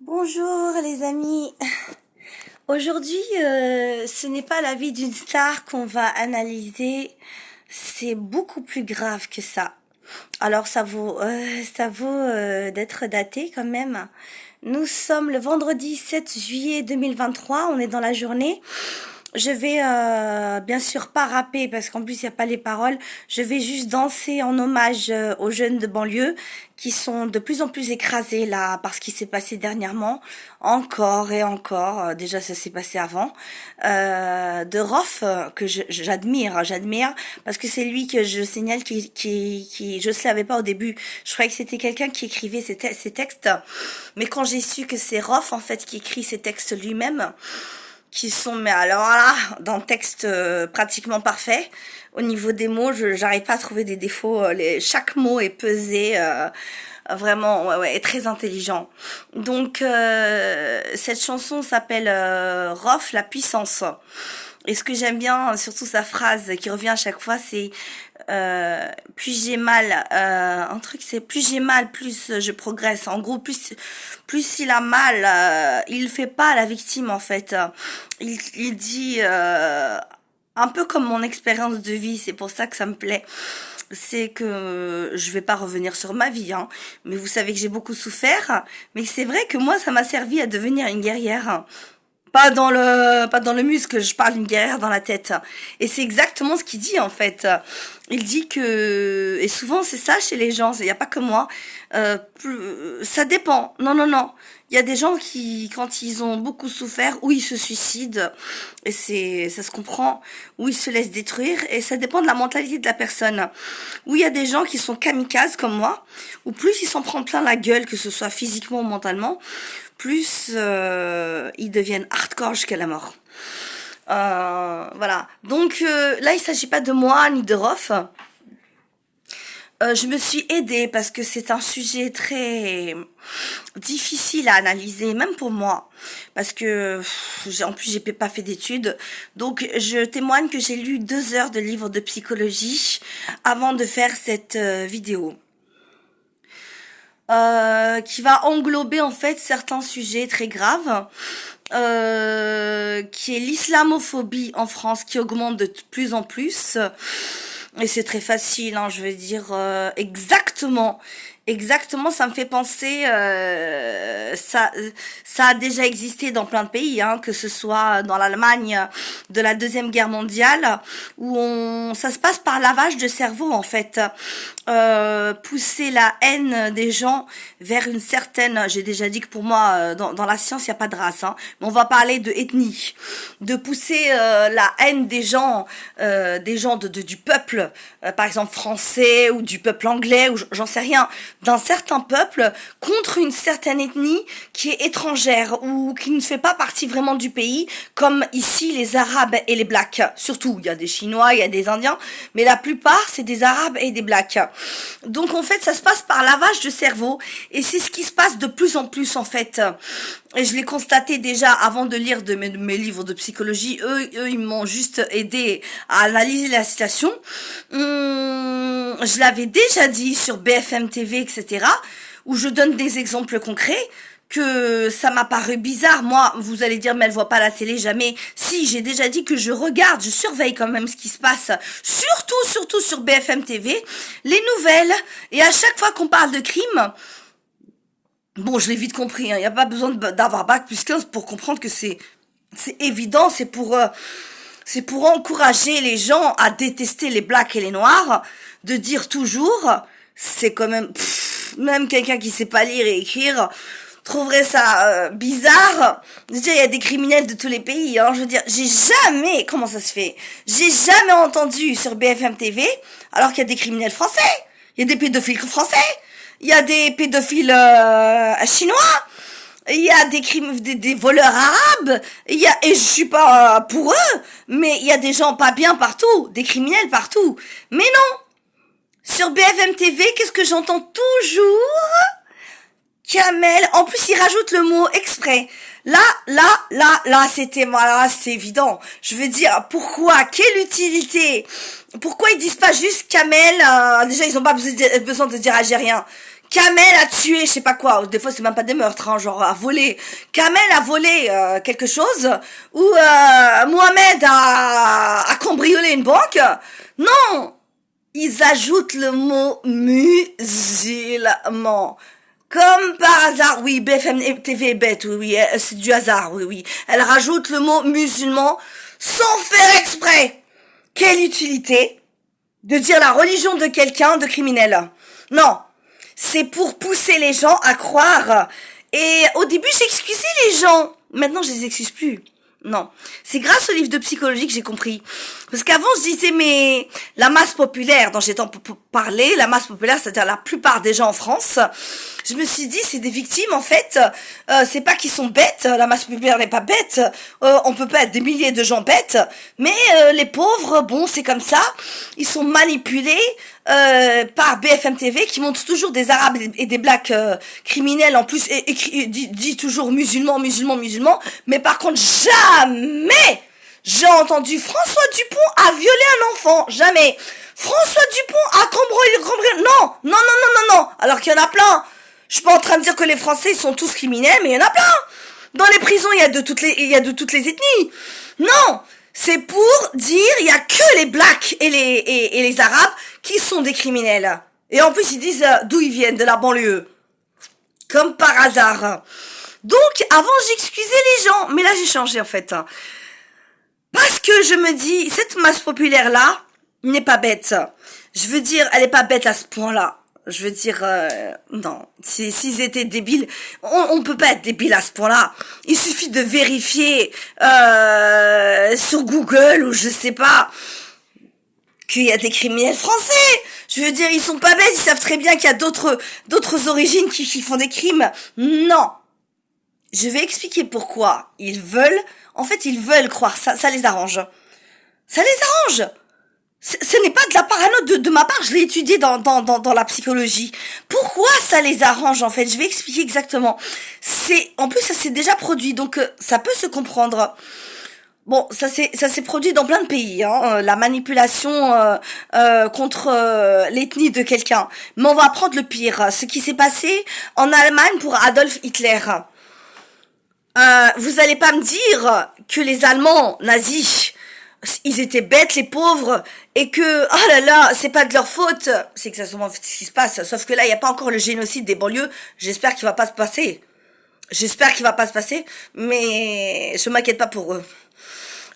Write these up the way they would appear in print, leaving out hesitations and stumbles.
Bonjour les amis. Aujourd'hui, ce n'est pas la vie d'une star qu'on va analyser, c'est beaucoup plus grave que ça. Alors ça vaut d'être daté quand même. Nous sommes le vendredi 7 juillet 2023, on est dans la journée. Je vais bien sûr pas rapper parce qu'en plus il n'y a pas les paroles. Je vais juste danser en hommage aux jeunes de banlieue qui sont de plus en plus écrasés là par ce qui s'est passé dernièrement. Encore et encore, déjà ça s'est passé avant. De Rof que j'admire parce que c'est lui que je signale qui je ne savais pas au début. Je croyais que c'était quelqu'un qui écrivait ces textes, mais quand j'ai su que c'est Rof en fait qui écrit ces textes lui-même, qui sont, mais alors là, dans le texte pratiquement parfait. Au niveau des mots, j'arrive pas à trouver des défauts. Chaque mot est pesé, vraiment, ouais, est très intelligent. Donc, cette chanson s'appelle Rof, la puissance. Et ce que j'aime bien, surtout sa phrase qui revient à chaque fois, c'est plus j'ai mal, un truc c'est plus j'ai mal, plus je progresse. En gros, plus il a mal, il fait pas à la victime en fait. Il dit un peu comme mon expérience de vie, c'est pour ça que ça me plaît. C'est que je vais pas revenir sur ma vie, hein, mais vous savez que j'ai beaucoup souffert. Mais c'est vrai que moi, ça m'a servi à devenir une guerrière. Pas dans le muscle, je parle d'une guerrière dans la tête. Et c'est exactement ce qu'il dit en fait. Il dit que, et souvent c'est ça chez les gens, il n'y a pas que moi, ça dépend. Non, non, non. Il y a des gens qui, quand ils ont beaucoup souffert, ou ils se suicident, et ça se comprend, ou ils se laissent détruire, et ça dépend de la mentalité de la personne. Ou il y a des gens qui sont kamikazes comme moi, ou plus ils s'en prennent plein la gueule, que ce soit physiquement ou mentalement, plus ils deviennent hardcore jusqu'à la mort. Voilà. Donc là, il s'agit pas de moi ni de Rof. Je me suis aidée parce que c'est un sujet très difficile à analyser, même pour moi, parce que en plus j'ai pas fait d'études. Donc je témoigne que j'ai lu 2 heures de livres de psychologie avant de faire cette vidéo. Qui va englober en fait certains sujets très graves, qui est l'islamophobie en France qui augmente de plus en plus. Et c'est très facile, hein, je veux dire exactement, ça me fait penser, ça a déjà existé dans plein de pays, hein, que ce soit dans l'Allemagne de la Deuxième Guerre mondiale, où ça se passe par lavage de cerveau en fait, pousser la haine des gens vers une certaine, j'ai déjà dit que pour moi, dans la science, il n'y a pas de race, hein, mais on va parler de ethnie, de pousser la haine des gens du peuple, par exemple français ou du peuple anglais ou j'en sais rien, d'un certain peuple contre une certaine ethnie qui est étrangère ou qui ne fait pas partie vraiment du pays, comme ici les Arabes et les Blacks. Surtout, il y a des Chinois, il y a des Indiens, mais la plupart c'est des Arabes et des Blacks. Donc en fait, ça se passe par lavage de cerveau et c'est ce qui se passe de plus en plus en fait. Et je l'ai constaté déjà avant de lire mes livres de psychologie. Eux, ils m'ont juste aidé à analyser la situation. Je l'avais déjà dit sur BFM TV, etc., où je donne des exemples concrets, que ça m'a paru bizarre. Moi, vous allez dire, mais elle voit pas la télé, jamais. Si, j'ai déjà dit que je regarde, je surveille quand même ce qui se passe, surtout sur BFM TV, les nouvelles, et à chaque fois qu'on parle de crime, bon, je l'ai vite compris, hein, y a pas besoin d'avoir bac plus 15 pour comprendre que c'est évident, c'est pour encourager les gens à détester les blacks et les noirs, de dire toujours, c'est quand même, même quelqu'un qui sait pas lire et écrire, trouverait ça bizarre. Déjà, il y a des criminels de tous les pays, hein, je veux dire, comment ça se fait? J'ai jamais entendu sur BFM TV, alors qu'il y a des criminels français, il y a des pédophiles français, il y a des pédophiles chinois, il y a des voleurs arabes, et je suis pas pour eux, mais il y a des gens pas bien partout, des criminels partout. Mais non, sur BFM TV, qu'est-ce que j'entends toujours? Kamel, en plus il rajoute le mot exprès. Là, c'était, voilà, c'est évident. Je veux dire, pourquoi? Quelle utilité? Pourquoi ils disent pas juste Kamel? Déjà, ils ont pas besoin de dire algérien. Kamel a tué, je sais pas quoi, des fois c'est même pas des meurtres, hein, genre a volé. Kamel a volé quelque chose, ou Mohamed a cambriolé une banque. Non, ils ajoutent le mot musulman. Comme par hasard, oui, BFM TV est bête, oui, oui, c'est du hasard, oui, oui. Elle rajoute le mot musulman sans faire exprès. Quelle utilité de dire la religion de quelqu'un de criminel? Non, c'est pour pousser les gens à croire. Et au début, j'excusais les gens. Maintenant, je les excuse plus. Non, c'est grâce au livre de psychologie que j'ai compris. Parce qu'avant, je disais, mais la masse populaire dont j'ai tant parlé, la masse populaire, c'est-à-dire la plupart des gens en France, je me suis dit, c'est des victimes, en fait. C'est pas qu'ils sont bêtes, la masse populaire n'est pas bête. On peut pas être des milliers de gens bêtes. Mais les pauvres, bon, c'est comme ça. Ils sont manipulés par BFM TV qui montre toujours des Arabes et des Blacks criminels en plus et dit toujours musulmans, musulmans, musulmans. Mais par contre, jamais j'ai entendu François Dupont a violé un enfant. Jamais. François Dupont a cambriolé. Non, non, non, non, non, non. Alors qu'il y en a plein. Je suis pas en train de dire que les Français sont tous criminels, mais il y en a plein. Dans les prisons, il y a de toutes les ethnies. Non. C'est pour dire, il y a que les Blacks et les Arabes qui sont des criminels. Et en plus, ils disent d'où ils viennent, de la banlieue. Comme par hasard. Donc, avant, j'excusais les gens. Mais là, j'ai changé, en fait. Parce que je me dis, cette masse populaire-là n'est pas bête. Je veux dire, elle est pas bête à ce point-là. Je veux dire, non. S'ils étaient débiles, on peut pas être débile à ce point-là. Il suffit de vérifier sur Google ou je sais pas qu'il y a des criminels français. Je veux dire, ils sont pas bêtes, ils savent très bien qu'il y a d'autres origines qui font des crimes. Non. Je vais expliquer pourquoi. Ils veulent croire ça les arrange. Ça les arrange. Ce n'est pas de la parano de ma part, je l'ai étudié dans la psychologie. Pourquoi ça les arrange en fait? Je vais expliquer exactement. En plus ça s'est déjà produit, donc ça peut se comprendre. Bon, ça s'est produit dans plein de pays, hein, la manipulation contre l'ethnie de quelqu'un. Mais on va prendre le pire, ce qui s'est passé en Allemagne pour Adolf Hitler. Vous allez pas me dire que les Allemands nazis, ils étaient bêtes, les pauvres, et que, oh là là, c'est pas de leur faute. C'est exactement ce qui se passe. Sauf que là, il n'y a pas encore le génocide des banlieues. J'espère qu'il va pas se passer. Mais je m'inquiète pas pour eux.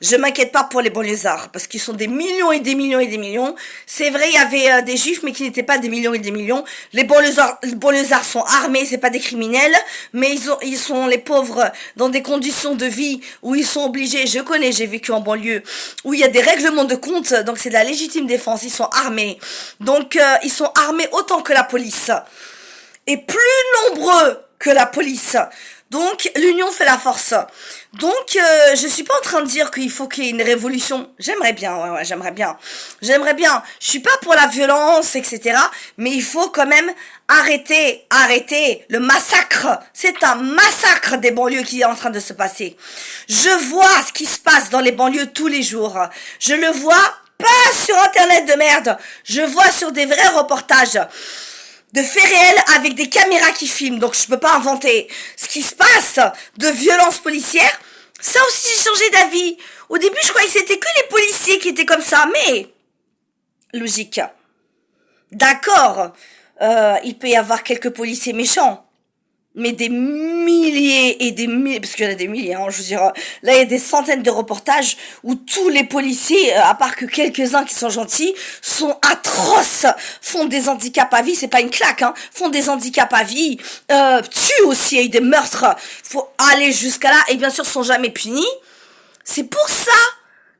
Je m'inquiète pas pour les banlieusards, parce qu'ils sont des millions et des millions et des millions. C'est vrai, il y avait des juifs, mais qui n'étaient pas des millions et des millions. Les banlieusards sont armés, c'est pas des criminels, mais ils sont les pauvres dans des conditions de vie où ils sont obligés, j'ai vécu en banlieue, où il y a des règlements de compte, donc c'est de la légitime défense, ils sont armés. Donc, ils sont armés autant que la police. Et plus nombreux que la police. Donc, l'union fait la force. Donc, je suis pas en train de dire qu'il faut qu'il y ait une révolution. J'aimerais bien, ouais, j'aimerais bien. Je suis pas pour la violence, etc. Mais il faut quand même arrêter le massacre. C'est un massacre des banlieues qui est en train de se passer. Je vois ce qui se passe dans les banlieues tous les jours. Je le vois pas sur Internet de merde. Je vois sur des vrais reportages. De faits réels avec des caméras qui filment, donc je peux pas inventer. Ce qui se passe de violences policières, ça aussi j'ai changé d'avis. Au début je croyais que c'était que les policiers qui étaient comme ça, mais logique. D'accord, il peut y avoir quelques policiers méchants, mais des milliers et des milliers, parce qu'il y en a des milliers, hein, je veux dire, là il y a des centaines de reportages où tous les policiers, à part que quelques-uns qui sont gentils, sont atroces, font des handicaps à vie, c'est pas une claque, hein, font des handicaps à vie, tuent aussi, il y a eu des meurtres, faut aller jusqu'à là, et bien sûr sont jamais punis. C'est pour ça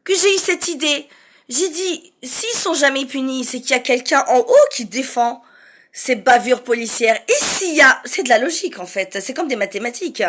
que j'ai eu cette idée. J'ai dit, s'ils sont jamais punis, c'est qu'il y a quelqu'un en haut qui défend ces bavures policières. Et s'il y a, c'est de la logique en fait, c'est comme des mathématiques.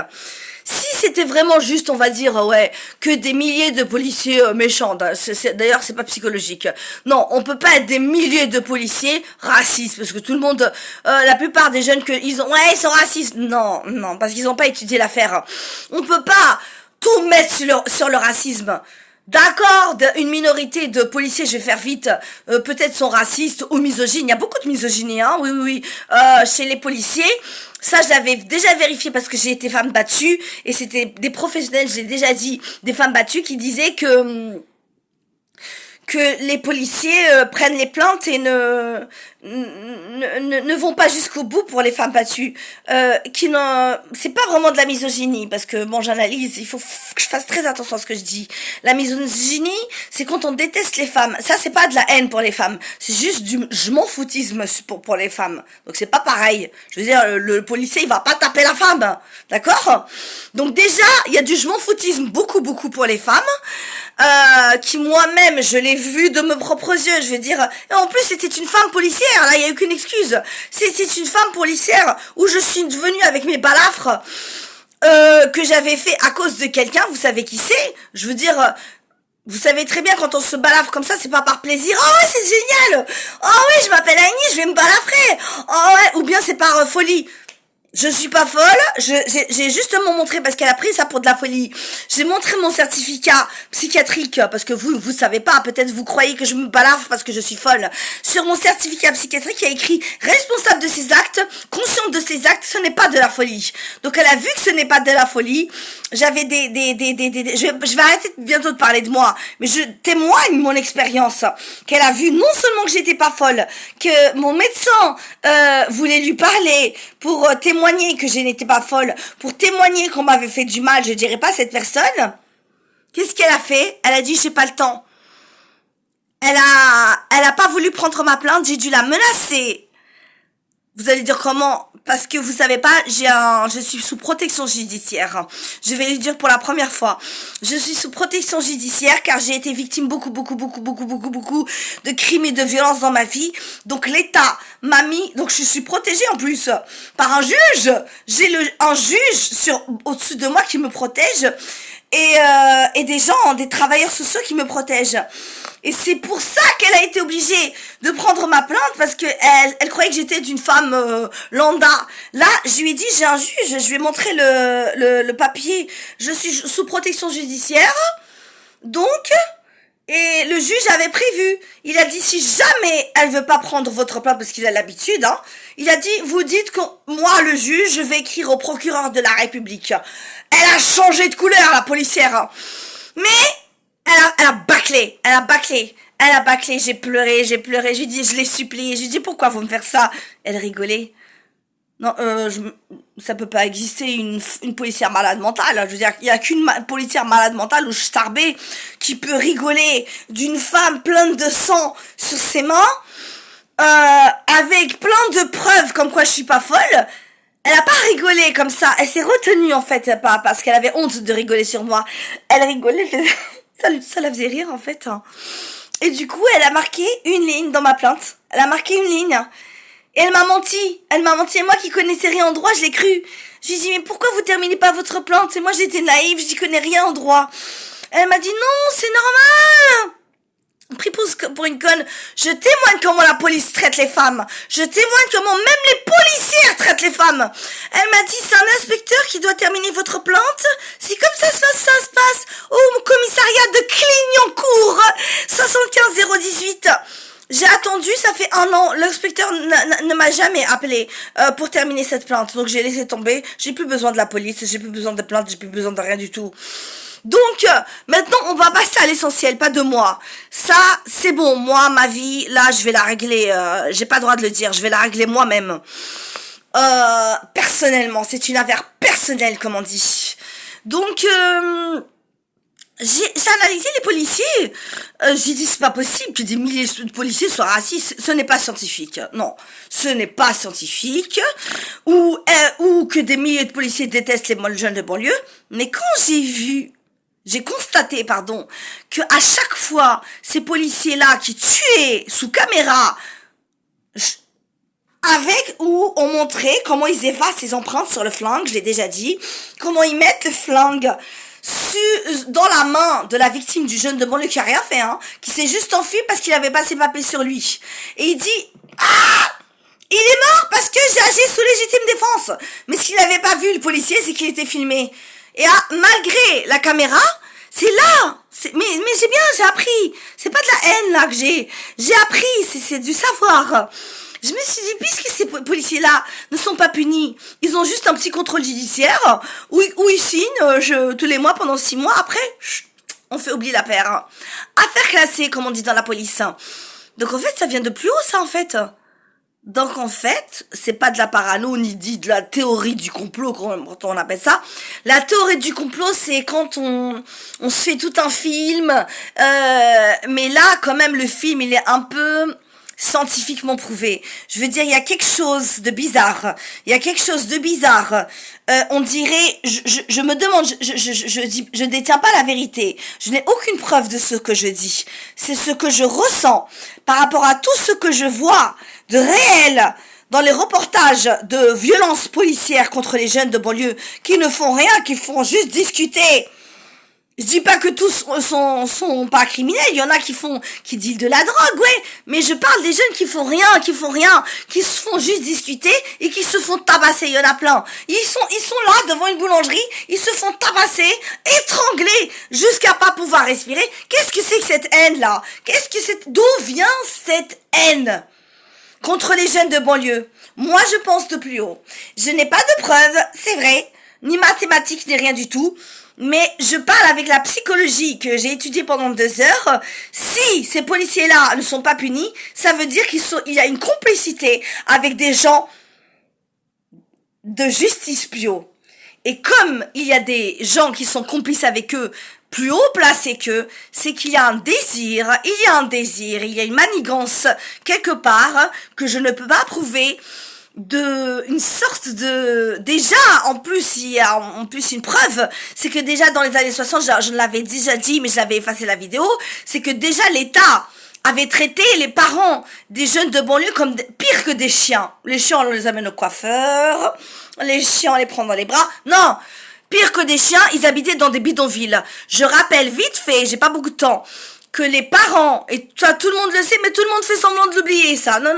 Si c'était vraiment juste, on va dire, ouais, que des milliers de policiers méchants, d'ailleurs c'est pas psychologique. Non, on peut pas être des milliers de policiers racistes, parce que tout le monde, la plupart des jeunes ils sont racistes. Non, parce qu'ils ont pas étudié l'affaire. On peut pas tout mettre sur le racisme. D'accord, une minorité de policiers, je vais faire vite, peut-être sont racistes ou misogynes. Il y a beaucoup de misogynie, hein, oui, oui, oui, chez les policiers. Ça, je l'avais déjà vérifié parce que j'ai été femme battue et c'était des professionnels, j'ai déjà dit, des femmes battues qui disaient que les policiers prennent les plaintes et ne vont pas jusqu'au bout pour les femmes battues. C'est pas vraiment de la misogynie, parce que bon, j'analyse, il faut que je fasse très attention à ce que je dis. La misogynie, c'est quand on déteste les femmes. Ça, c'est pas de la haine pour les femmes, c'est juste du je m'en foutisme pour les femmes. Donc c'est pas pareil. Je veux dire, le policier, il va pas taper la femme, d'accord? Donc déjà, il y a du je m'en foutisme beaucoup, beaucoup pour les femmes. Qui moi-même je l'ai vu de mes propres yeux, je veux dire, et en plus c'était une femme policière, là il y a aucune excuse, c'était une femme policière où je suis devenue avec mes balafres que j'avais fait à cause de quelqu'un, vous savez qui c'est, je veux dire, vous savez très bien quand on se balafre comme ça, c'est pas par plaisir, oh ouais c'est génial, oh oui je m'appelle Annie, je vais me balafrer, oh ouais, ou bien c'est par folie. Je suis pas folle, j'ai justement montré, parce qu'elle a pris ça pour de la folie, j'ai montré mon certificat psychiatrique, parce que vous savez pas, peut-être vous croyez que je me balafre parce que je suis folle. Sur mon certificat psychiatrique, il y a écrit responsable de ses actes, consciente de ses actes, ce n'est pas de la folie. Donc elle a vu que ce n'est pas de la folie, j'avais je vais arrêter bientôt de parler de moi, mais je témoigne mon expérience, qu'elle a vu non seulement que j'étais pas folle, que mon médecin voulait lui parler pour témoigner que je n'étais pas folle, pour témoigner qu'on m'avait fait du mal, je dirais pas cette personne. Qu'est-ce qu'elle a fait? Elle a dit j'ai pas le temps. Elle a pas voulu prendre ma plainte, j'ai dû la menacer. Vous allez dire comment? Parce que vous savez pas, je suis sous protection judiciaire. Je vais le dire pour la première fois. Je suis sous protection judiciaire car j'ai été victime beaucoup de crimes et de violences dans ma vie. Donc l'État m'a mis, donc je suis protégée en plus par un juge. J'ai un juge au-dessus de moi qui me protège. Et des gens, des travailleurs sociaux qui me protègent. Et c'est pour ça qu'elle a été obligée de prendre ma plainte, parce que elle croyait que j'étais d'une femme lambda. Là, je lui ai dit, j'ai un juge, je lui ai montré le papier. Je suis sous protection judiciaire. Donc, et le juge avait prévu. Il a dit, si jamais elle veut pas prendre votre plainte, parce qu'il a l'habitude, hein, il a dit, vous dites que moi, le juge, je vais écrire au procureur de la République. Elle a changé de couleur, la policière. Mais, elle a bâclé, j'ai pleuré, je lui dis, je l'ai supplié, je lui dis, pourquoi vous me faire ça? Elle rigolait. Non, ça peut pas exister une policière malade mentale. Je veux dire, il y a qu'une policière malade mentale ou starbée qui peut rigoler d'une femme pleine de sang sur ses mains, avec plein de preuves comme quoi je suis pas folle. Elle a pas rigolé comme ça. Elle s'est retenue en fait, pas parce qu'elle avait honte de rigoler sur moi. Elle rigolait, ça la faisait rire en fait. Et du coup, elle a marqué une ligne dans ma plainte. Elle a marqué une ligne. Et elle m'a menti. Et moi qui connaissais rien en droit, je l'ai cru. Je lui ai dit, mais pourquoi vous terminez pas votre plainte? Et moi j'étais naïve, je n'y connais rien en droit. Elle m'a dit, non, c'est normal. Pris pour une conne. Je témoigne comment la police traite les femmes. Je témoigne comment même les policières traitent les femmes. Elle m'a dit, c'est un inspecteur qui doit terminer votre plainte. C'est comme ça se passe au commissariat de Clignancourt, 75 018. J'ai attendu, ça fait 1 an. L'inspecteur ne m'a jamais appelé pour terminer cette plainte. Donc j'ai laissé tomber. J'ai plus besoin de la police, j'ai plus besoin de plainte, j'ai plus besoin de rien du tout. Donc maintenant on va passer à l'essentiel, pas de moi. Ça c'est bon, moi ma vie, là je vais la régler. J'ai pas le droit de le dire, je vais la régler moi-même. Personnellement, c'est une affaire personnelle comme on dit. Donc j'ai analysé les policiers. J'ai dit c'est pas possible que des milliers de policiers soient racistes. Ce n'est pas scientifique. Non, ce n'est pas scientifique. Ou que des milliers de policiers détestent les jeunes de banlieue. Mais quand j'ai constaté, que à chaque fois ces policiers-là qui tuaient sous caméra, avec où on montrait comment ils effacent les empreintes sur le flingue, je l'ai déjà dit, comment ils mettent le flingue dans la main de la victime du jeune de banlieue qui a rien fait, qui s'est juste enfui parce qu'il avait pas ses papiers sur lui. Et il dit, il est mort parce que j'ai agi sous légitime défense. Mais ce qu'il n'avait pas vu, le policier, c'est qu'il était filmé. Et malgré la caméra, C'est là. Mais j'ai appris. C'est pas de la haine là que j'ai appris. C'est du savoir. Je me suis dit, puisque ces policiers-là ne sont pas punis, ils ont juste un petit contrôle judiciaire où ils signent tous les mois pendant 6 mois. Après, on fait oublier l'affaire. Affaire classée, comme on dit dans la police. Donc en fait, ça vient de plus haut, ça en fait. Donc en fait, c'est pas de la parano ni dit de la théorie du complot, quand on appelle ça. La théorie du complot, c'est quand on se fait tout un film, mais là, quand même, le film, il est un peu scientifiquement prouvé. Je veux dire, il y a quelque chose de bizarre. Il y a quelque chose de bizarre. On dirait, je me demande, je détiens pas la vérité. Je n'ai aucune preuve de ce que je dis. C'est ce que je ressens par rapport à tout ce que je vois de réel dans les reportages de violences policières contre les jeunes de banlieue qui ne font rien, qui font juste discuter. Je dis pas que tous sont pas criminels, il y en a qui dealent de la drogue, ouais, mais je parle des jeunes qui font rien, qui se font juste discuter et qui se font tabasser, il y en a plein. Ils sont là devant une boulangerie, ils se font tabasser, étrangler, jusqu'à pas pouvoir respirer. Qu'est-ce que c'est que cette haine-là? D'où vient cette haine contre les jeunes de banlieue? Moi, je pense de plus haut. Je n'ai pas de preuves, c'est vrai, ni mathématiques, ni rien du tout. Mais je parle avec la psychologie que j'ai étudiée pendant 2 heures. Si ces policiers-là ne sont pas punis, ça veut dire il y a une complicité avec des gens de justice bio. Et comme il y a des gens qui sont complices avec eux, plus haut placés qu'eux, c'est qu'il y a un désir, il y a une manigance quelque part que je ne peux pas prouver. Une sorte de, déjà, en plus, il y a, en plus, une preuve, c'est que déjà dans les années 60, je l'avais déjà dit, mais je l'avais effacé la vidéo, c'est que déjà l'État avait traité les parents des jeunes de banlieue comme pire que des chiens. Les chiens, on les amène au coiffeur, les chiens, on les prend dans les bras. Non! Pire que des chiens, ils habitaient dans des bidonvilles. Je rappelle vite fait, j'ai pas beaucoup de temps, que les parents, et ça tout le monde le sait, mais tout le monde fait semblant de l'oublier, ça. Non.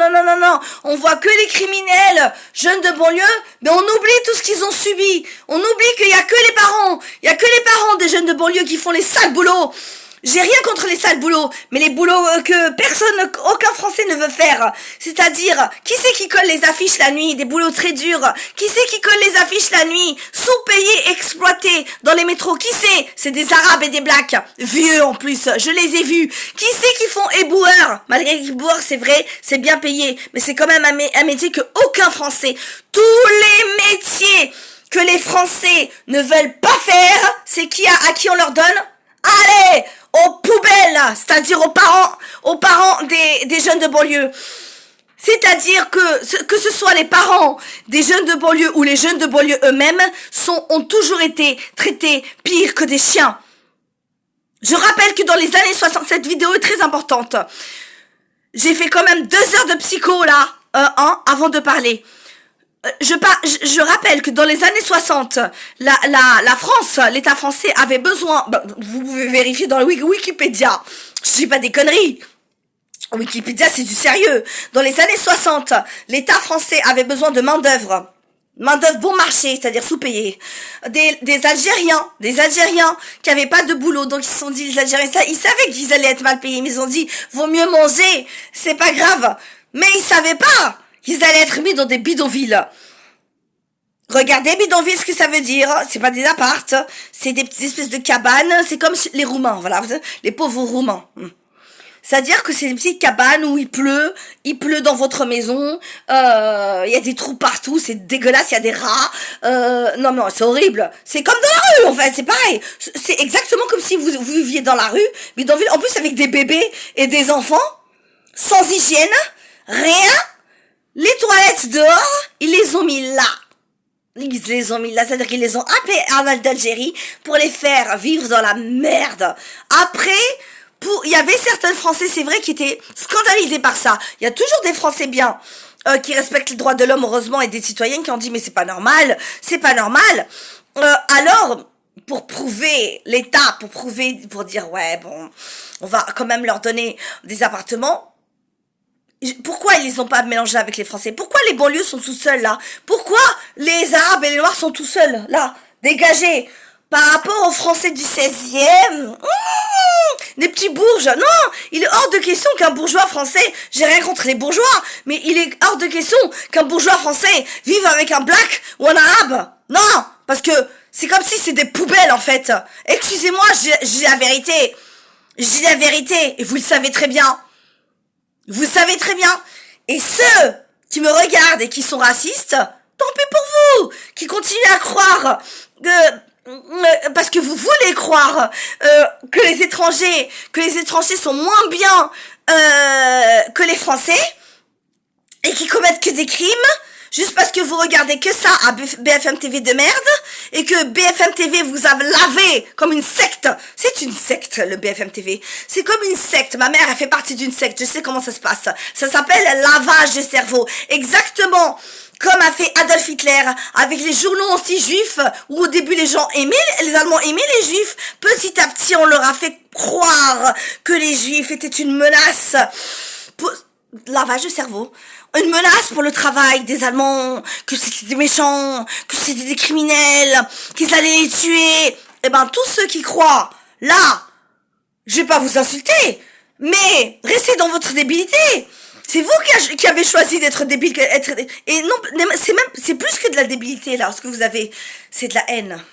On voit que les criminels, jeunes de banlieue, mais on oublie tout ce qu'ils ont subi. On oublie qu'il y a que les parents des jeunes de banlieue qui font les sales boulots. J'ai rien contre les sales boulots, mais les boulots que aucun Français ne veut faire. C'est-à-dire, qui c'est qui colle les affiches la nuit, des boulots très durs? Qui c'est qui colle les affiches la nuit, sous-payés, exploités, dans les métros? Qui c'est? C'est des Arabes et des Blacks. Vieux, en plus, je les ai vus. Qui c'est qui font éboueurs? Malgré qu'éboueur, c'est vrai, c'est bien payé, mais c'est quand même un métier que aucun Français, tous les métiers que les Français ne veulent pas faire, c'est à qui on leur donne? Allez, aux poubelles, c'est-à-dire aux parents des jeunes de banlieue. C'est-à-dire que ce soit les parents des jeunes de banlieue ou les jeunes de banlieue eux-mêmes ont toujours été traités pire que des chiens. Je rappelle que dans les années 60, cette vidéo est très importante. J'ai fait quand même 2 heures de psycho là, avant de parler. Je rappelle que dans les années 60, la France, l'État français avait besoin, vous pouvez vérifier dans le Wikipédia, je dis pas des conneries, Wikipédia c'est du sérieux. Dans les années 60, l'État français avait besoin de main-d'œuvre bon marché, c'est-à-dire sous-payé, des Algériens qui avaient pas de boulot, donc ils se sont dit, les Algériens, ils savaient qu'ils allaient être mal payés, mais ils ont dit, vaut mieux manger, c'est pas grave, mais ils savaient pas qu'ils allaient être mis dans des bidonvilles. Regardez bidonville, ce que ça veut dire. C'est pas des appartes, c'est des petites espèces de cabanes. C'est comme les Roumains, voilà, les pauvres Roumains. C'est-à-dire que c'est des petites cabanes où il pleut dans votre maison, il y a des trous partout, c'est dégueulasse, il y a des rats, non, c'est horrible. C'est comme dans la rue, en fait, c'est pareil. C'est exactement comme si vous viviez dans la rue, bidonville, en plus avec des bébés et des enfants, sans hygiène, rien. Les toilettes dehors, ils les ont mis là. C'est-à-dire qu'ils les ont appelés Arnold d'Algérie pour les faire vivre dans la merde. Après, il y avait certains Français, c'est vrai, qui étaient scandalisés par ça. Il y a toujours des Français bien, qui respectent les droits de l'homme, heureusement, et des citoyens qui ont dit, mais c'est pas normal. Alors, pour prouver l'État, pour dire, ouais, bon, on va quand même leur donner des appartements. Pourquoi ils les ont pas mélangés avec les Français? Pourquoi les banlieues sont tout seuls là? Pourquoi les Arabes et les Noirs sont tout seuls là, dégagés? par rapport aux Français du 16e, des petits bourges. Non, il est hors de question qu'un bourgeois français, j'ai rien contre les bourgeois, mais il est hors de question qu'un bourgeois français vive avec un black ou un arabe. Non, parce que c'est comme si c'est des poubelles en fait. Excusez-moi, j'ai la vérité. Je dis la vérité, et vous le savez très bien. Vous le savez très bien. Et ceux qui me regardent et qui sont racistes, tant pis pour vous, qui continuent à croire parce que vous voulez croire que les étrangers sont moins bien que les Français et qui commettent que des crimes juste parce que vous regardez que ça à BFM TV de merde et que BFM TV vous a lavé comme une secte. C'est une secte, le BFM TV. C'est comme une secte. Ma mère, elle fait partie d'une secte. Je sais comment ça se passe. Ça s'appelle lavage de cerveau. Exactement comme a fait Adolf Hitler avec les journaux anti-juifs où au début les Allemands aimaient les juifs. Petit à petit, on leur a fait croire que les juifs étaient une menace. Lavage de cerveau. Une menace pour le travail des Allemands, que c'était des méchants, que c'était des criminels, qu'ils allaient les tuer. Eh ben, tous ceux qui croient, là, je vais pas vous insulter, mais restez dans votre débilité. C'est vous qui avez choisi d'être débile, et non, c'est plus que de la débilité, là, ce que vous avez, c'est de la haine.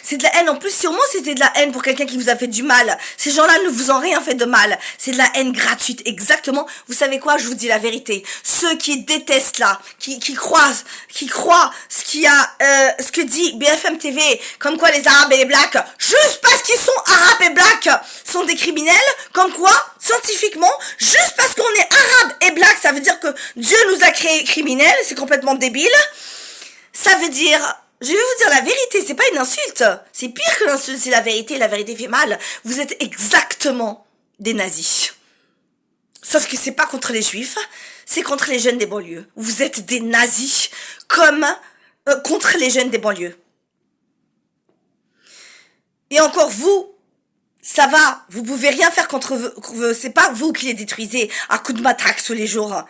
C'est de la haine. En plus, sûrement, c'était de la haine pour quelqu'un qui vous a fait du mal. Ces gens-là ne vous ont rien fait de mal. C'est de la haine gratuite. Exactement. Vous savez quoi? Je vous dis la vérité. Ceux qui détestent là, qui croient ce que dit BFM TV, comme quoi les Arabes et les Blacks, juste parce qu'ils sont Arabes et Blacks, sont des criminels, comme quoi, scientifiquement, juste parce qu'on est Arabes et Blacks, ça veut dire que Dieu nous a créés criminels, c'est complètement débile. Ça veut dire... Je vais vous dire la vérité, c'est pas une insulte. C'est pire que l'insulte, c'est la vérité fait mal. Vous êtes exactement des nazis. Sauf que c'est pas contre les juifs, c'est contre les jeunes des banlieues. Vous êtes des nazis comme contre les jeunes des banlieues. Et encore vous, ça va, vous pouvez rien faire contre vous, c'est pas vous qui les détruisez à coups de matraque tous les jours.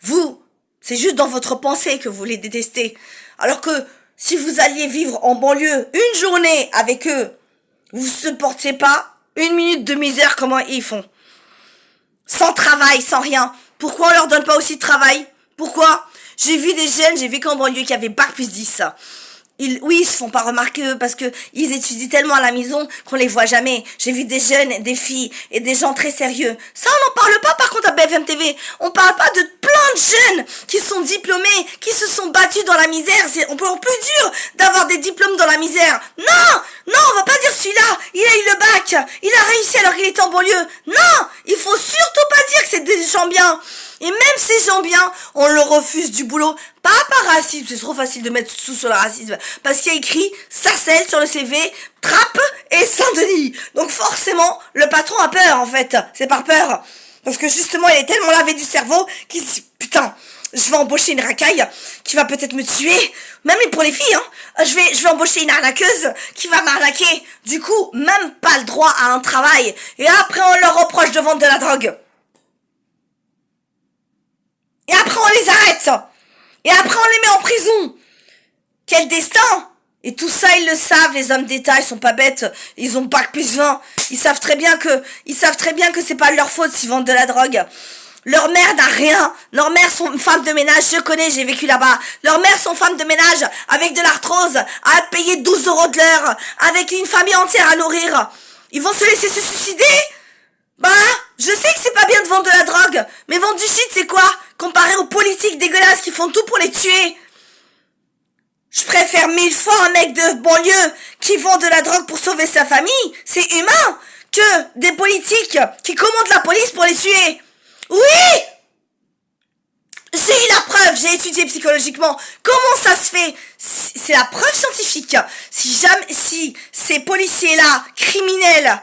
Vous, c'est juste dans votre pensée que vous les détestez. Alors que si vous alliez vivre en banlieue une journée avec eux, vous ne supportiez pas une minute de misère comment ils font. Sans travail, sans rien. Pourquoi on leur donne pas aussi de travail? Pourquoi? J'ai vu des jeunes, j'ai vécu en banlieue qui avaient bac plus 10. Ils se font pas remarquer eux parce que ils étudient tellement à la maison qu'on les voit jamais. J'ai vu des jeunes, des filles et des gens très sérieux. Ça, on n'en parle pas par contre à BFM TV. On parle pas de plein de jeunes qui sont diplômés, qui se sont battus dans la misère. C'est encore plus dur d'avoir des diplômes dans la misère. Non, on va pas dire celui-là, il a eu le bac, il a réussi alors qu'il était en banlieue. Non, il faut surtout pas dire que c'est des gens bien. Et même ces gens bien, on leur refuse du boulot. Pas par racisme, c'est trop facile de mettre sous sur le racisme. Parce qu'il y a écrit Sarcelles sur le CV, Trappes et Saint-Denis. Donc forcément, le patron a peur en fait. C'est par peur. Parce que justement, il est tellement lavé du cerveau qu'il se dit, putain, je vais embaucher une racaille qui va peut-être me tuer. Même pour les filles, hein. Je vais embaucher une arnaqueuse qui va m'arnaquer. Du coup, même pas le droit à un travail. Et après, on leur reproche de vendre de la drogue. Et après, on les arrête. Et après, on les met en prison. Quel destin! Et tout ça, ils le savent, les hommes d'État, ils sont pas bêtes. Ils ont bac plus 20. Ils savent très bien que c'est pas leur faute s'ils vendent de la drogue. Leur mère n'a rien. Leur mère sont femmes de ménage, je connais, j'ai vécu là-bas. Leur mère sont femmes de ménage avec de l'arthrose, à payer 12 € de l'heure, avec une famille entière à nourrir. Ils vont se laisser se suicider? Bah, je sais que c'est pas bien de vendre de la drogue, mais vendre du shit, c'est quoi? Comparé aux politiques dégueulasses qui font tout pour les tuer. Je préfère 1000 fois un mec de banlieue qui vend de la drogue pour sauver sa famille, c'est humain, que des politiques qui commandent la police pour les tuer. Oui! J'ai eu la preuve, j'ai étudié psychologiquement. Comment ça se fait? C'est la preuve scientifique. Si ces policiers-là, criminels,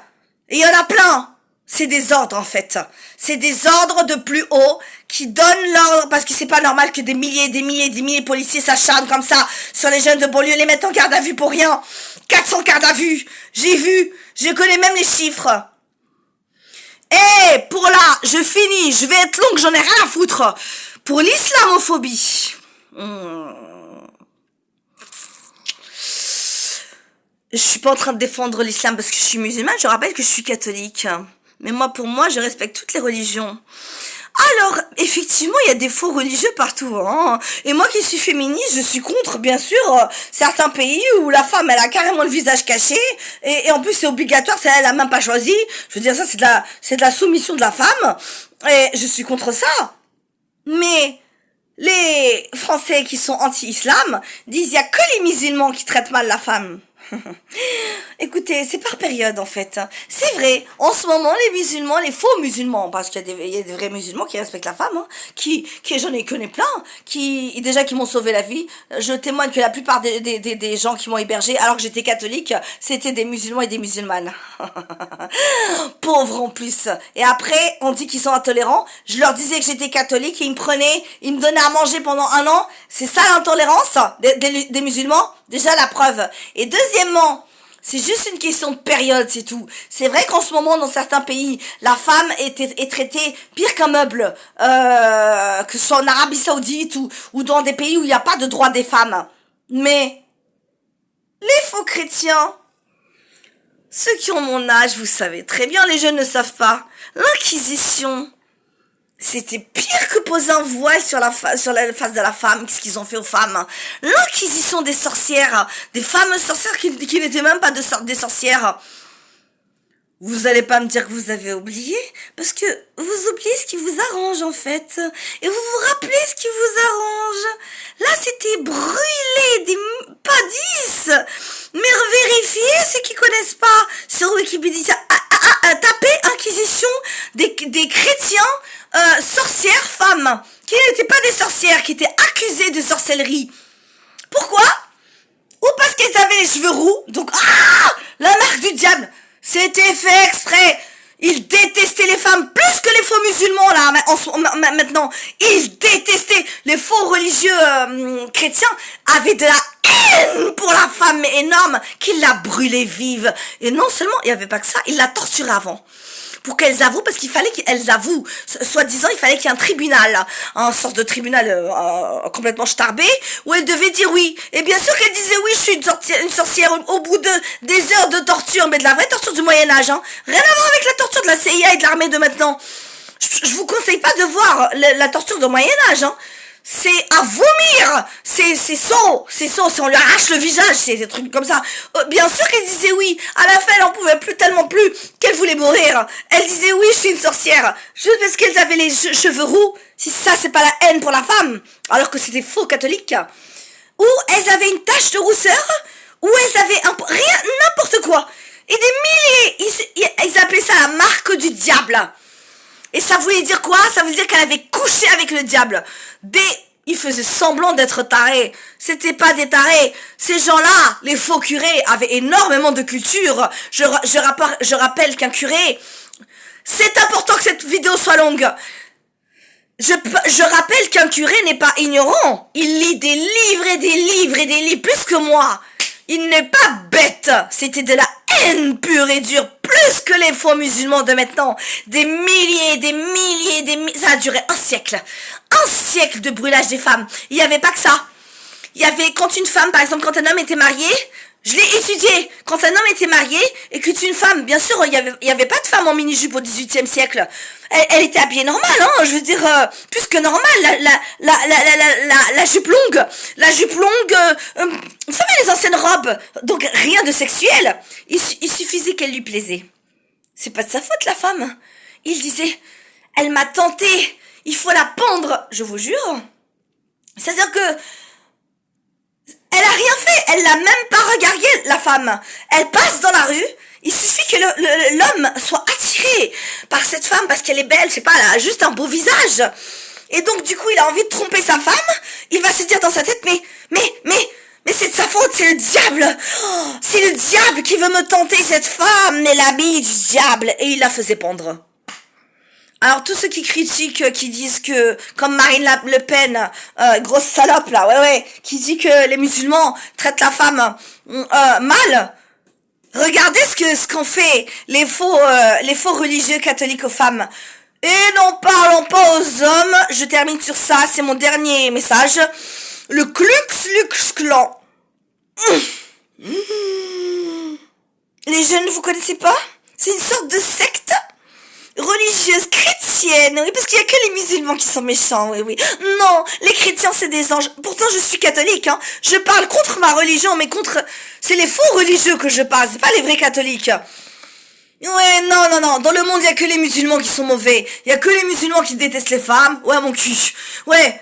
et il y en a plein, c'est des ordres en fait. C'est des ordres de plus haut qui donnent l'ordre parce que c'est pas normal que des milliers de policiers s'acharnent comme ça sur les jeunes de banlieue, les mettent en garde à vue pour rien. 400 gardes à vue. J'ai vu, je connais même les chiffres. Et pour là, je finis, je vais être longue, j'en ai rien à foutre. Pour l'islamophobie. Je suis pas en train de défendre l'islam parce que je suis musulmane, je rappelle que je suis catholique. Mais moi, pour moi, je respecte toutes les religions. Alors, effectivement, il y a des faux religieux partout, hein. Et moi qui suis féministe, je suis contre, bien sûr, certains pays où la femme, elle a carrément le visage caché, et en plus c'est obligatoire, elle a même pas choisi. Je veux dire, ça, c'est de la soumission de la femme, et je suis contre ça. Mais, les Français qui sont anti-islam disent il y a que les musulmans qui traitent mal la femme. Écoutez, c'est par période en fait. C'est vrai, en ce moment, les musulmans, les faux musulmans, parce qu'il y a des vrais musulmans qui respectent la femme, hein, qui j'en ai connais plein, déjà qui m'ont sauvé la vie. Je témoigne que la plupart des gens qui m'ont hébergé, alors que j'étais catholique, c'était des musulmans et des musulmanes. Pauvres en plus. Et après, on dit qu'ils sont intolérants. Je leur disais que j'étais catholique et ils me donnaient à manger pendant 1 an. C'est ça l'intolérance des musulmans? Déjà la preuve. Et deuxièmement, c'est juste une question de période, c'est tout. C'est vrai qu'en ce moment, dans certains pays, la femme est traitée pire qu'un meuble, que ce soit en Arabie Saoudite ou dans des pays où il n'y a pas de droit des femmes. Mais les faux chrétiens, ceux qui ont mon âge, vous savez très bien, les jeunes ne savent pas. L'Inquisition, c'était pire que poser un voile sur la face de la femme, ce qu'ils ont fait aux femmes. L'inquisition des sorcières, des fameuses sorcières qui n'étaient même pas des sorcières. Vous allez pas me dire que vous avez oublié, parce que vous oubliez ce qui vous arrange en fait, et vous vous rappelez ce qui vous arrange. Là c'était brûlé, pas 10, mais vérifiez ceux qui connaissent pas sur Wikipédia. Tapez Inquisition des chrétiens, sorcières, femmes, qui n'étaient pas des sorcières, qui étaient accusées de sorcellerie. Pourquoi? Ou parce qu'elles avaient les cheveux roux, donc la marque du diable. C'était fait exprès. Ils détestaient les femmes plus que les faux musulmans là maintenant. Ils détestaient les faux religieux chrétiens, avaient de la haine pour la femme énorme, qu'ils la brûlaient vive. Et non seulement il y avait pas que ça, ils la torturaient avant. Pour qu'elles avouent, parce qu'il fallait qu'elles avouent. Soi-disant, il fallait qu'il y ait un tribunal, un sorte de tribunal complètement starbé, où elles devaient dire oui. Et bien sûr qu'elles disaient oui, je suis une sorcière au bout des heures de torture, mais de la vraie torture du Moyen-Âge, hein. Rien à voir avec la torture de la CIA et de l'armée de maintenant. Je vous conseille pas de voir la torture du Moyen-Âge, hein. C'est à vomir, c'est saut, si on lui arrache le visage, c'est des trucs comme ça. Bien sûr qu'elle disait oui, à la fin elle en pouvait plus tellement plus qu'elle voulait mourir. Elle disait oui, je suis une sorcière, juste parce qu'elles avaient les cheveux roux. Si ça c'est pas la haine pour la femme, alors que c'était faux catholique. Ou elles avaient une tache de rousseur, ou elles avaient rien, n'importe quoi. Et des milliers, ils appelaient ça la marque du diable. Et ça voulait dire quoi? Ça voulait dire qu'elle avait couché avec le diable. Ils faisaient semblant d'être tarés. C'était pas des tarés. Ces gens-là, les faux curés, avaient énormément de culture. Je rappelle qu'un curé... C'est important que cette vidéo soit longue. Je rappelle qu'un curé n'est pas ignorant. Il lit des livres et des livres et des livres, plus que moi. Il n'est pas bête. C'était de la haine pure et dure, plus que les faux musulmans de maintenant. Des milliers, ça a duré un siècle. Un siècle de brûlage des femmes. Il n'y avait pas que ça. Il y avait, quand une femme, par exemple, quand un homme était marié, je l'ai étudié. Quand un homme était marié et que une femme, bien sûr, il y avait pas de femme en mini-jupe au XVIIIe siècle. Elle était habillée normal, hein, je veux dire, plus que normal, la jupe longue. La jupe longue, vous savez, les anciennes robes. Donc, rien de sexuel. Il suffisait qu'elle lui plaisait. C'est pas de sa faute, la femme. Il disait, elle m'a tenté, il faut la pendre. Je vous jure. C'est-à-dire que, elle a rien fait, elle l'a même pas regardé, la femme. Elle passe dans la rue, il suffit que l'homme soit attiré par cette femme parce qu'elle est belle, je sais pas, elle a juste un beau visage. Et donc, du coup, il a envie de tromper sa femme, il va se dire dans sa tête, mais c'est de sa faute, c'est le diable. Oh, c'est le diable qui veut me tenter, cette femme est l'amie du diable. Et il la faisait pendre. Alors tous ceux qui critiquent, qui disent que, comme Marine Le Pen, grosse salope là, ouais, qui dit que les musulmans traitent la femme mal, regardez ce qu'ont fait les faux religieux catholiques aux femmes. Et n'en parlons pas aux hommes, je termine sur ça, c'est mon dernier message. Le Klux Klan. les jeunes, vous connaissez pas? C'est une sorte de secte religieuse chrétienne, oui, parce qu'il y a que les musulmans qui sont méchants, oui, oui. Non, les chrétiens, c'est des anges. Pourtant, je suis catholique, hein. Je parle contre ma religion, mais contre... C'est les faux religieux que je parle, c'est pas les vrais catholiques. Ouais, non, non, non. Dans le monde, il y a que les musulmans qui sont mauvais. Il y a que les musulmans qui détestent les femmes. Ouais, mon cul. Ouais.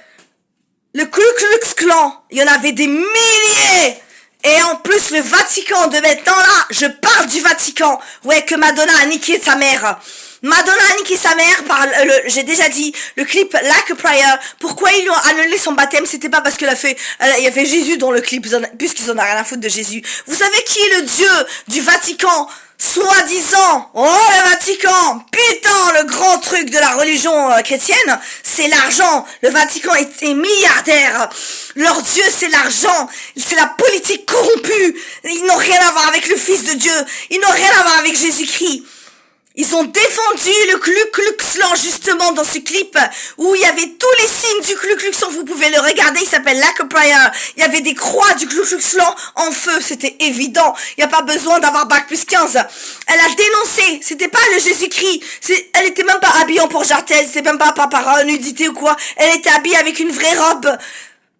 Le Ku Klux Klan, il y en avait des milliers. Et en plus, le Vatican de maintenant, là, je parle du Vatican. Ouais, que Madonna a niqué sa mère. Madonna a niqué sa mère par j'ai déjà dit, le clip Like a Prayer. Pourquoi ils lui ont annulé son baptême? C'était pas parce qu'elle a fait, il y avait Jésus dans le clip, puisqu'ils en ont rien à foutre de Jésus. Vous savez qui est le dieu du Vatican? Soi-disant, oh le Vatican, putain, le grand truc de la religion chrétienne, c'est l'argent. Le Vatican est milliardaire. Leur Dieu, c'est l'argent. C'est la politique corrompue. Ils n'ont rien à voir avec le Fils de Dieu. Ils n'ont rien à voir avec Jésus-Christ. Ils ont défendu le Ku Klux Klan justement dans ce clip où il y avait tous les signes du Ku Klux Klan. Vous pouvez le regarder, il s'appelle Like a Prayer. Il y avait des croix du Ku Klux Klan en feu, c'était évident. Il n'y a pas besoin d'avoir bac plus 15. Elle a dénoncé, c'était pas le Jésus-Christ. Elle était même pas habillée en Port-Jartel, c'est même pas par nudité ou quoi. Elle était habillée avec une vraie robe.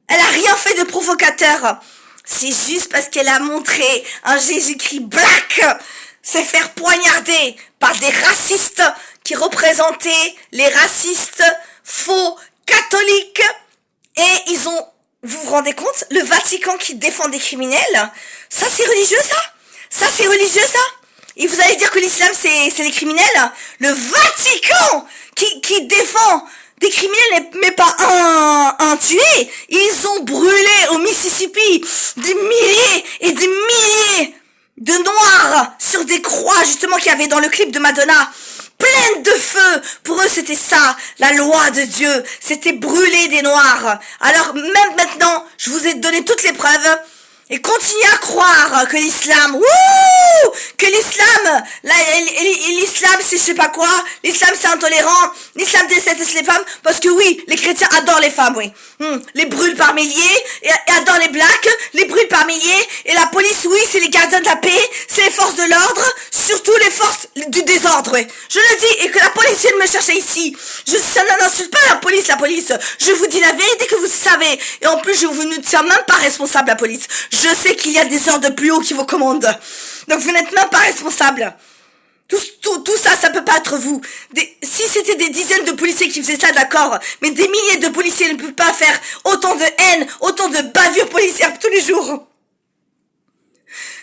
Elle a rien fait de provocateur. C'est juste parce qu'elle a montré un Jésus-Christ black se faire poignarder par des racistes qui représentaient les racistes faux catholiques. Et ils ont, vous vous rendez compte, le Vatican qui défend des criminels, ça c'est religieux ça? Ça c'est religieux ça? Et vous allez dire que l'islam c'est les criminels? Le Vatican qui défend des criminels, mais pas un tué. Ils ont brûlé au Mississippi des milliers et des milliers de noirs sur des croix justement qu'il y avait dans le clip de Madonna, pleines de feu. Pour eux c'était ça, la loi de Dieu, c'était brûler des noirs. Alors même maintenant, je vous ai donné toutes les preuves. Et continuez à croire que l'islam, que l'islam, l'islam c'est je sais pas quoi, l'islam c'est intolérant, l'islam déteste les femmes, parce que oui, les chrétiens adorent les femmes, oui. Les brûlent par milliers, et adorent les blacks, les brûlent par milliers, et la police, oui, c'est les gardiens de la paix, c'est les forces de l'ordre, surtout les forces du désordre, oui. Je le dis, et que la police vienne me chercher ici. Ça n'insulte pas la police, je vous dis la vérité que vous savez, et en plus je vous ne tiens même pas responsable la police. Je sais qu'il y a des ordres plus hauts qui vous commandent. Donc vous n'êtes même pas responsable. Tout ça, ça peut pas être vous. Si c'était des dizaines de policiers qui faisaient ça, d'accord. Mais des milliers de policiers ne peuvent pas faire autant de haine, autant de bavures policières tous les jours.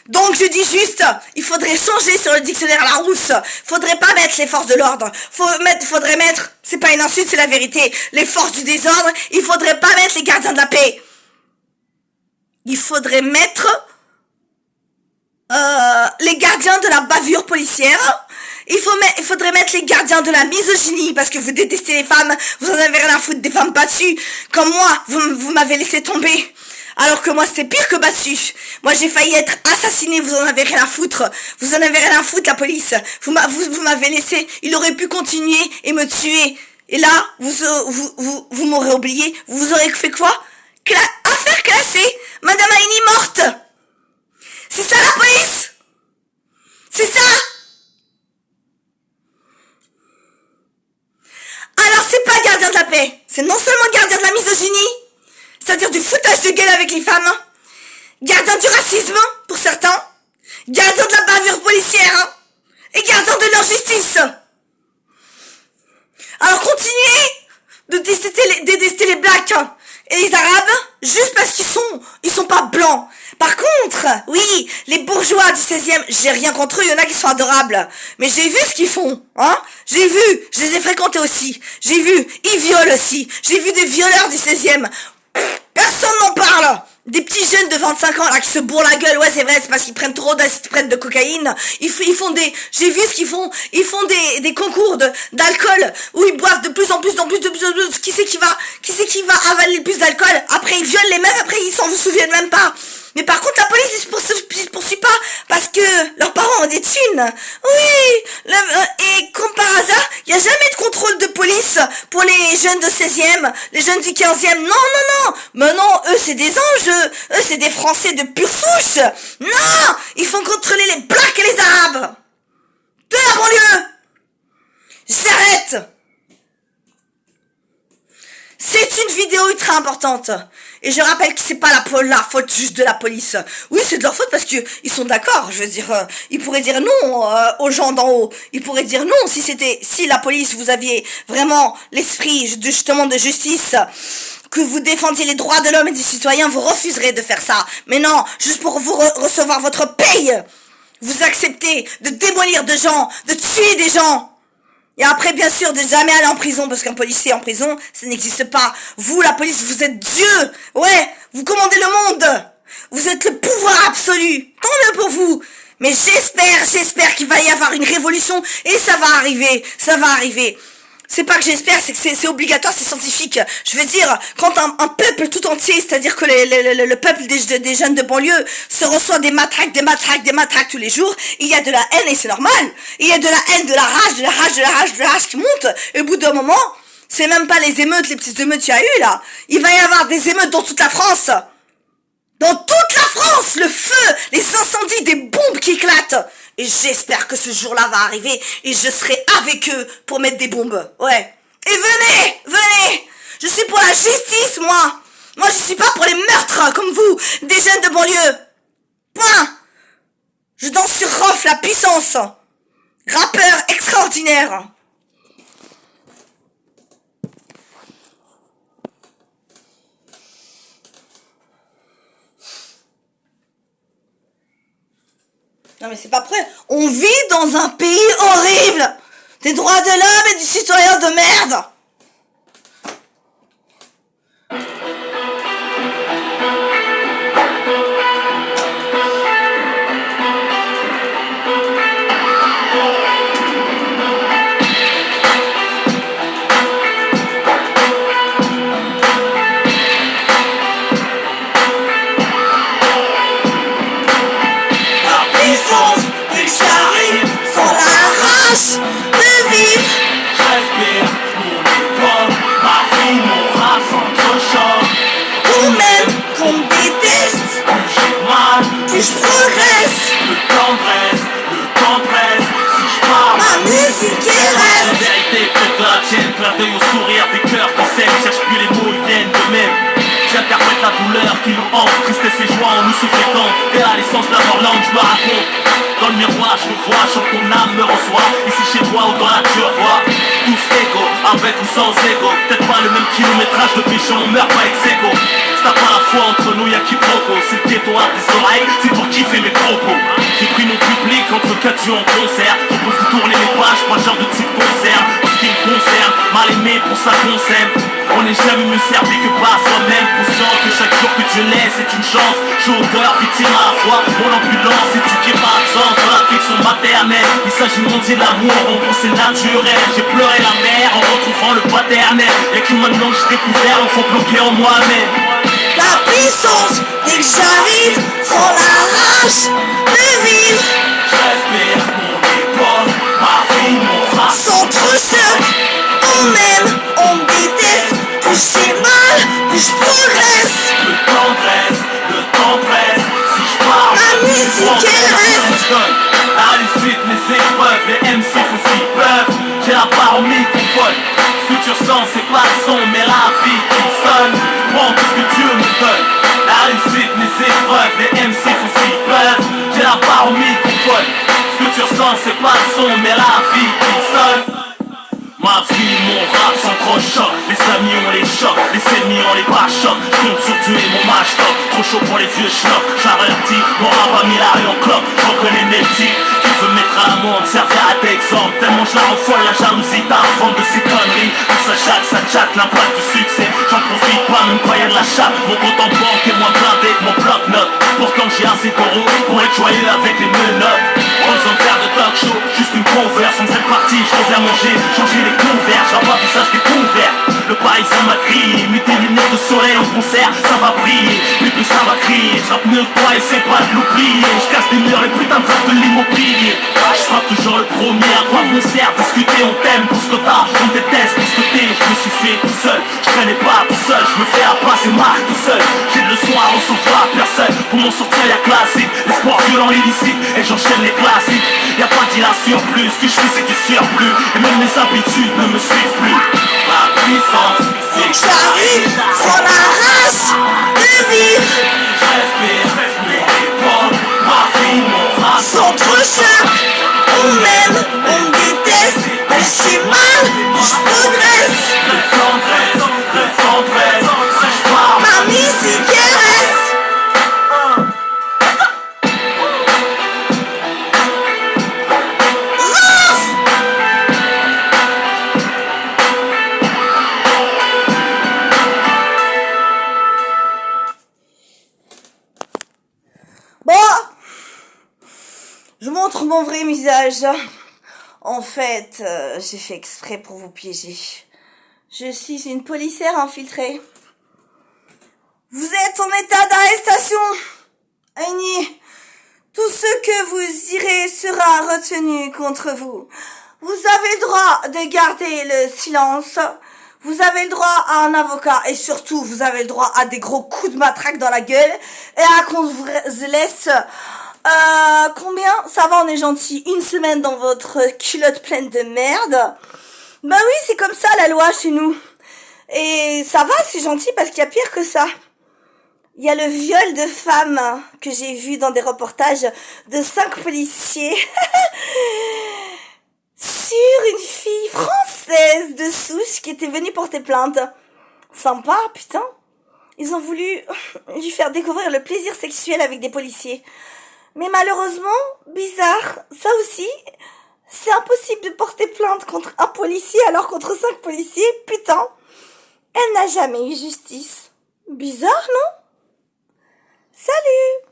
Donc je dis juste, il faudrait changer sur le dictionnaire Larousse. Faudrait pas mettre les forces de l'ordre. Faudrait mettre, c'est pas une insulte, c'est la vérité, les forces du désordre. Il faudrait pas mettre les gardiens de la paix. Il faudrait mettre les gardiens de la bavure policière. Il faudrait mettre les gardiens de la misogynie, parce que vous détestez les femmes, vous en avez rien à foutre des femmes battues. Comme moi, vous m'avez laissé tomber. Alors que moi, c'était pire que battu. Moi, j'ai failli être assassinée, vous en avez rien à foutre. Vous en avez rien à foutre, la police. Vous m'avez laissé, il aurait pu continuer et me tuer. Et là, vous m'aurez oublié, vous aurez fait quoi? Affaire classée, Madame Aini morte. C'est ça la police? C'est ça? Alors c'est pas gardien de la paix, c'est non seulement gardien de la misogynie, c'est-à-dire du foutage de gueule avec les femmes, gardien du racisme pour certains, gardien de la bavure policière, et gardien de l'injustice. Alors continuez de détester les blacks et les arabes juste parce qu'ils sont pas blancs. Par contre, oui, les bourgeois du 16e, j'ai rien contre eux, il y en a qui sont adorables. Mais j'ai vu ce qu'ils font, hein. J'ai vu, je les ai fréquentés aussi. J'ai vu, ils violent aussi. J'ai vu des violeurs du 16e. Personne n'en parle. Des petits jeunes de 25 ans là qui se bourrent la gueule, ouais c'est vrai, c'est parce qu'ils prennent trop d'acide, prennent de cocaïne. Ils font j'ai vu ce qu'ils font, ils font des concours d'alcool où ils boivent de plus en plus. Qui c'est qui va avaler le plus d'alcool? Après ils violent les meufs, après ils s'en souviennent même pas. Mais par contre la police ne poursuit pas parce que leurs parents ont des thunes. Oui, et comme par hasard, il n'y a jamais de contrôle de police pour les jeunes de 16e, les jeunes du 15e. Non. Mais non, eux c'est des anges, eux c'est des Français de pure souche. Non, ils font contrôler les blacks et les arabes. ultra importante. Et je rappelle que c'est pas la faute juste de la police. Oui, c'est de leur faute parce que ils sont d'accord. Je veux dire, ils pourraient dire non aux gens d'en haut. Ils pourraient dire non si la police, vous aviez vraiment l'esprit justement de justice, que vous défendiez les droits de l'homme et des citoyens, vous refuserez de faire ça. Mais non, juste pour vous recevoir votre paye, vous acceptez de démolir des gens, de tuer des gens. Et après, bien sûr, de jamais aller en prison, parce qu'un policier en prison, ça n'existe pas. Vous, la police, vous êtes Dieu. Ouais, vous commandez le monde. Vous êtes le pouvoir absolu. Tant mieux pour vous. Mais j'espère qu'il va y avoir une révolution, et ça va arriver. C'est pas que j'espère, c'est que c'est obligatoire, c'est scientifique. Je veux dire, quand un peuple tout entier, c'est-à-dire que le peuple des jeunes de banlieue se reçoit des matraques tous les jours, il y a de la haine et c'est normal. Il y a de la haine, de la rage qui monte. Et au bout d'un moment, c'est même pas les émeutes, les petites émeutes qu'il y a eu là. Il va y avoir des émeutes dans toute la France. Dans toute la France, le feu, les incendies, des bombes qui éclatent. Et j'espère que ce jour-là va arriver et je serai avec eux pour mettre des bombes. Ouais. Et venez. Je suis pour la justice, moi. Moi, je suis pas pour les meurtres comme vous, des jeunes de banlieue. Point. Je danse sur Rof, la puissance. Rappeur extraordinaire. Non mais c'est pas prêt. On vit dans un pays horrible. Des droits de l'homme et du citoyen de merde. Je progresse. Le temps presse, si je parle, ma musique reste. La vérité peut de la tienne, clin d'œil au sourire des cœurs qui s'aiment. Cherche plus les mots, ils viennent d'eux-mêmes. J'interprète la douleur qui nous hante, tristesse et joie en nous souffrant. Et à l'essence de leur langue, je me raconte. Dans le miroir, je me vois, chante ton âme me reçoit. Ici chez toi ou dans la nature, vois. Tous égaux, avec ou sans ego. Peut-être pas le même kilométrage de péché, on meurt pas ex aequo. Si t'as pas la foi entre nous, y'a quiproquo. C'est le ghetto à des oreilles, c'est pour kiffer mes propos. J'ai pris mon public entre 4 yeux en concert. On peut vous tourner les pages, pas le genre de type concert. En ce qui me concerne, mal aimé pour ça qu'on s'aime. On n'est jamais mieux servi que par soi-même. Conscient que chaque jour que Dieu laisse est une chance. Joueur, victime à la fois, mon ambulance éduqué par le sens de la fiction maternelle. Il s'agit de monter l'amour, on c'est naturel. J'ai pleuré la mère en retrouvant le paternel. Et que maintenant j'ai découvert l'enfant bloqué en moi-même. La puissance, dès que j'arrive, sans la rage de vivre. J'espère mon école, ma vie, mon rap s'entrechoque. On m'aime, on me déteste. Plus j'ai mal, plus je progresse. Le temps presse, si je parle, ma musique elle reste. La réussite, les épreuves, les MC font ce qu'ils peuvent. J'ai la part au microphone. Ce que tu ressens, c'est pas le son, mais la vie qui sonne. Prends tout ce que Dieu me donne. La réussite, les épreuves, les MC font ce qu'ils peuvent. J'ai la part au microphone. Ce que tu ressens, c'est pas le son, mais la vie qui sonne. Ma vie, mon rap s'encrochoque. Les amis on les chocs, les ennemis on les pas-chocs. Compte sur Dieu et mon match top. Trop chaud pour les vieux schnocks. J'avertis, mon rap a mis la rue en clope. J'en connais mes petits qui veut mettre à la monde, servir à d'exemple. Tellement je la rends folle, la jalousie t'as vendre de ces conneries. Tout ça chatte, l'impact du succès. J'en profite pas, même quand y'a de la chatte. Mon compte en banque est moins blindé que mon bloc-notes. Pourtant j'ai assez d'euros pour être joyeux avec les menottes. On besoin de faire de talk show, juste une converse. Sans cette partie, je reviens manger, changer les converts. J'ai pas visage découvert. Le parisien m'a crié, mets tes lunettes de soleil en concert, ça va briller, plus ça va crier. J'rappe mieux que toi, essaie pas de l'oublier. J'casse les murs, les putains de rap de l'immobilier. Je frappe toujours le premier, à quoi mon sert. Discuter, on t'aime pour ce que t'as, on déteste pour ce que t'es. Je me suis fait tout seul, je traînais pas tout seul. Je me fais à pas, c'est marque tout seul. J'ai le soir, on s'en va personne. Pour m'en sortir, y'a classique, l'espoir violent, illicite. Et j'enchaîne les classiques. Y'a pas d'illation plus, ce que je fais c'est du surplus. Et même mes habitudes ne me suivent plus. Ma puissance, c'est que J'arrive sur la race de vivre. respire, épaule, ma vie, mon race. Sans trop choc, on m'aime, on me déteste. Mais j'ai mal, je progresse. Le tendresse, je pars. Ma musique elle reste. Bon, je montre mon vrai visage. En fait, j'ai fait exprès pour vous piéger. Je suis une policière infiltrée. Vous êtes en état d'arrestation. Annie, tout ce que vous direz sera retenu contre vous. Vous avez le droit de garder le silence. Vous avez le droit à un avocat et surtout, vous avez le droit à des gros coups de matraque dans la gueule et à qu'on vous laisse... combien? Ça va, on est gentil. Une semaine dans votre culotte pleine de merde. Bah oui, c'est comme ça la loi chez nous. Et ça va, c'est gentil parce qu'il y a pire que ça. Il y a le viol de femmes que j'ai vu dans des reportages de 5 policiers sur une fille française de souche qui était venue porter plainte. Sympa, putain. Ils ont voulu lui faire découvrir le plaisir sexuel avec des policiers. Mais malheureusement, bizarre, ça aussi, c'est impossible de porter plainte contre un policier alors contre 5 policiers, putain. Elle n'a jamais eu justice. Bizarre, non? Salut!